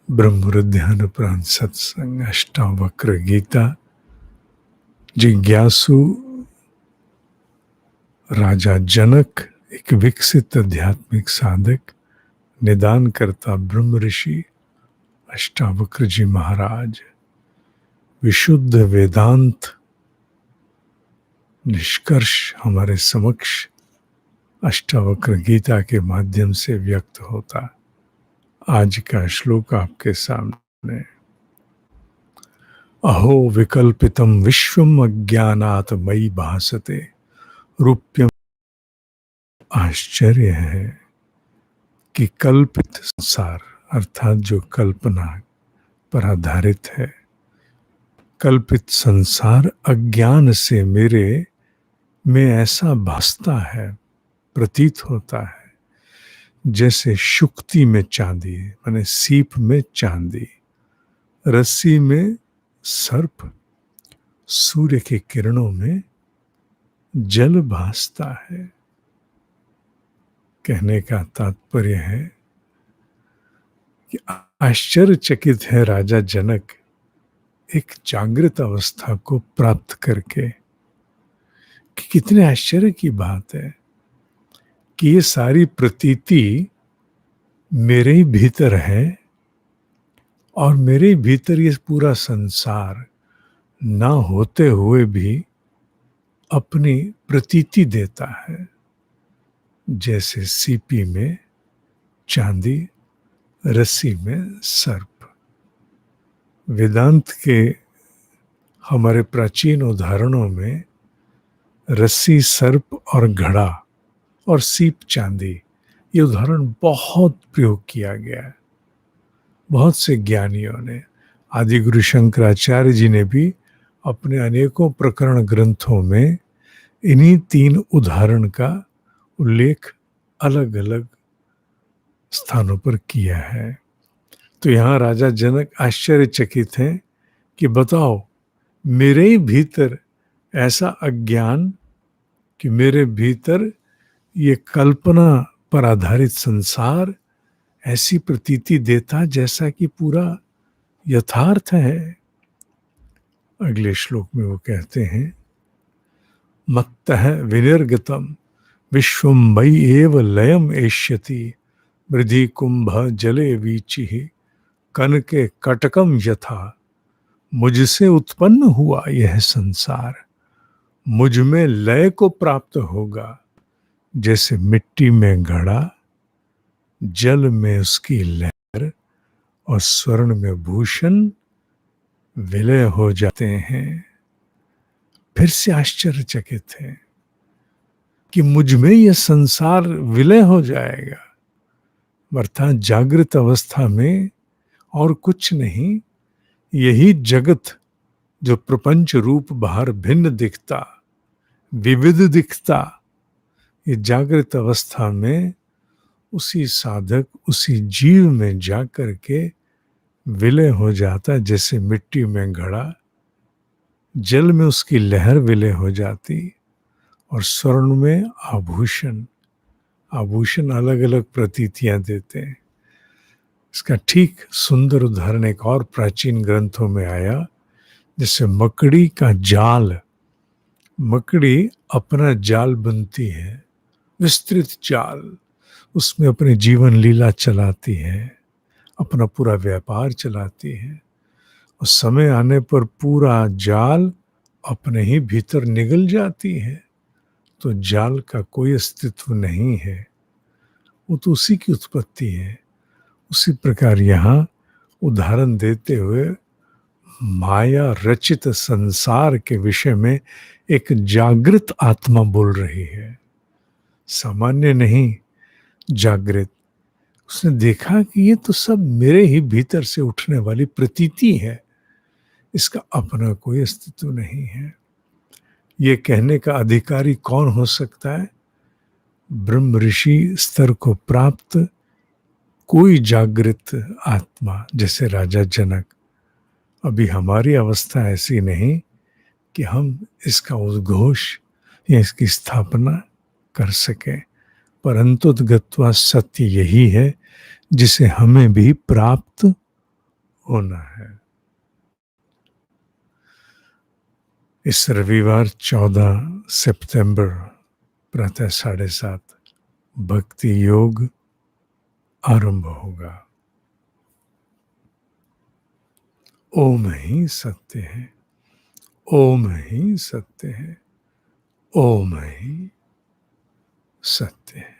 ब्रह्मरुद्ध्यान प्राण सत्संग अष्टावक्र गीता। जिज्ञासु राजा जनक एक विकसित आध्यात्मिक साधक, निदान करता ब्रह्म ऋषि अष्टावक्र जी महाराज विशुद्ध वेदांत निष्कर्ष हमारे समक्ष अष्टावक्र गीता के माध्यम से व्यक्त होता। आज का श्लोक आपके सामने। अहो विकल्पितम विश्वम अज्ञानात् मयि भासते रूप्यम। आश्चर्य है कि कल्पित संसार अर्थात जो कल्पना पर आधारित है, कल्पित संसार अज्ञान से मेरे में ऐसा भासता है, प्रतीत होता है, जैसे शुक्ति में चांदी, माने सीप में चांदी, रस्सी में सर्प, सूर्य के किरणों में जल भासता है। कहने का तात्पर्य है कि आश्चर्यचकित है राजा जनक एक जागृत अवस्था को प्राप्त करके, कि कितने आश्चर्य की बात है कि ये सारी प्रतीति मेरे ही भीतर है और मेरे भीतर ये पूरा संसार ना होते हुए भी अपनी प्रतीति देता है, जैसे सीपी में चांदी, रस्सी में सर्प। वेदांत के हमारे प्राचीन उदाहरणों में रस्सी सर्प और घड़ा और सीप चांदी, ये उदाहरण बहुत प्रयोग किया गया है। बहुत से ज्ञानियों ने, आदि गुरु शंकराचार्य जी ने भी अपने अनेकों प्रकरण ग्रंथों में इन्हीं तीन उदाहरण का उल्लेख अलग अलग स्थानों पर किया है। तो यहाँ राजा जनक आश्चर्यचकित हैं कि बताओ, मेरे ही भीतर ऐसा अज्ञान कि मेरे भीतर ये कल्पना पर आधारित संसार ऐसी प्रतीति देता जैसा कि पूरा यथार्थ है। अगले श्लोक में वो कहते हैं, मत्तः विनिर्गतम विश्वम मयि एव लयम एष्यति वृद्धि कुंभ जले वीचिः कनके कटकम यथा। मुझसे उत्पन्न हुआ यह संसार मुझ में लय को प्राप्त होगा, जैसे मिट्टी में घड़ा, जल में उसकी लहर और स्वर्ण में भूषण विलय हो जाते हैं। फिर से आश्चर्यचकित है कि मुझ में यह संसार विलय हो जाएगा, अर्थात जागृत अवस्था में और कुछ नहीं, यही जगत जो प्रपंच रूप बाहर भिन्न दिखता, विविध दिखता, ये जागृत अवस्था में उसी साधक, उसी जीव में जाकर के विलय हो जाता, जैसे मिट्टी में घड़ा, जल में उसकी लहर विलय हो जाती और स्वर्ण में आभूषण। आभूषण अलग अलग प्रतीतियां देते हैं। इसका ठीक सुंदर उदाहरण एक और प्राचीन ग्रंथों में आया, जैसे मकड़ी का जाल। मकड़ी अपना जाल बुनती है, विस्तृत जाल, उसमें अपनी जीवन लीला चलाती है, अपना पूरा व्यापार चलाती है, और समय आने पर पूरा जाल अपने ही भीतर निगल जाती है, तो जाल का कोई अस्तित्व नहीं है, वो तो उसी की उत्पत्ति है। उसी प्रकार यहाँ उदाहरण देते हुए माया रचित संसार के विषय में एक जागृत आत्मा बोल रही है, सामान्य नहीं, जागृत। उसने देखा कि ये तो सब मेरे ही भीतर से उठने वाली प्रतीति है, इसका अपना कोई अस्तित्व नहीं है। ये कहने का अधिकारी कौन हो सकता है? ब्रह्म ऋषि स्तर को प्राप्त कोई जागृत आत्मा, जैसे राजा जनक। अभी हमारी अवस्था ऐसी नहीं कि हम इसका उद्घोष या इसकी स्थापना कर सके, परंतु गत्वा सत्य यही है जिसे हमें भी प्राप्त होना है। इस रविवार 14 सितंबर प्रातः 7:30 भक्ति योग आरंभ होगा। ओम ही सत्य है, ओम ही सत्य है, ओम ही सत्य है।